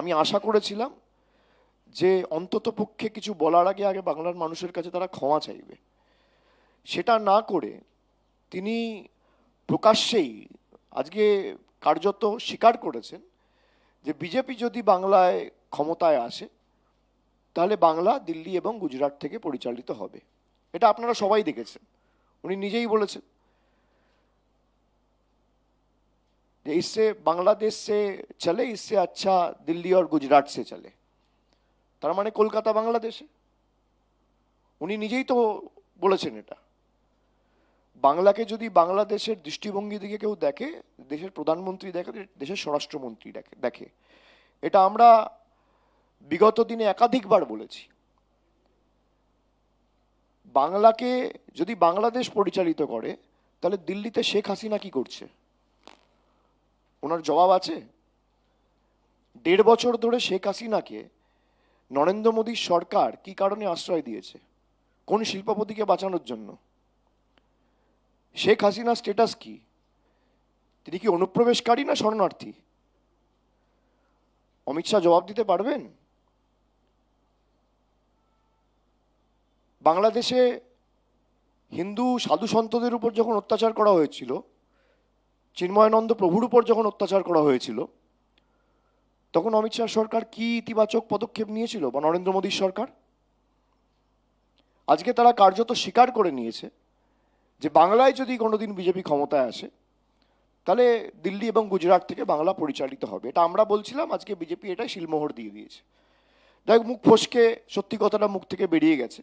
আমি আশা করেছিলাম যে অন্তত পক্ষে কিছু বলার আগে আগে বাংলার মানুষের কাছে তারা ক্ষমা চাইবে। সেটা না করে তিনি প্রকাশ্যেই আজকে কার্যত স্বীকার করেছেন যে বিজেপি যদি বাংলায় ক্ষমতায় আসে তাহলে বাংলা দিল্লি এবং গুজরাট থেকে পরিচালিত হবে। এটা আপনারা সবাই দেখেছেন, উনি নিজেই বলেছেন যে इससे বাংলাদেশ से চলে, इससे अच्छा দিল্লি और গুজরাট से চলে। তার মানে কলকাতা বাংলাদেশে, উনি নিজেই তো বলেছেন এটা। বাংলাকে যদি বাংলাদেশের দৃষ্টিভঙ্গি দিকে কেউ দেখে, দেশের প্রধানমন্ত্রী দেখে, দেশের স্বরাষ্ট্রমন্ত্রী দেখে। এটা আমরা বিগত দিনে একাধিকবার বলেছি। বাংলাকে যদি বাংলাদেশ পরিচালিত করে তাহলে দিল্লিতে শেখ হাসিনা কি করছে, ওনার জবাব আছে? 1.5 বছর ধরে শেখ হাসিনাকে নরেন্দ্র মোদীর সরকার কি কারণে আশ্রয় দিয়েছে? কোন শিল্পপতিকে বাঁচানোর জন্য? শেখ হাসিনার স্ট্যাটাস কি? তিনি কি অনুপ্রবেশকারী না শরণার্থী? অমিত শাহ জবাব দিতে পারবেন? বাংলাদেশে হিন্দু সাধু সন্তদের উপর যখন অত্যাচার করা হয়েছিল, চিন্ময়ানন্দ প্রভুর উপর যখন অত্যাচার করা হয়েছিল, তখন অমিত শাহ সরকার কি ইতিবাচক পদক্ষেপ নিয়েছিল, বা নরেন্দ্র মোদীর সরকার? আজকে তারা কার্যত স্বীকার করে নিয়েছে যে বাংলায় যদি কোনোদিন বিজেপি ক্ষমতায় আসে তাহলে দিল্লি এবং গুজরাট থেকে বাংলা পরিচালিত হবে। এটা আমরা বলছিলাম, আজকে বিজেপি এটাই শিলমোহর দিয়ে দিয়েছে। যাই হোক, মুখ ফসকে সত্যি কথাটা মুখ থেকে বেরিয়ে গেছে।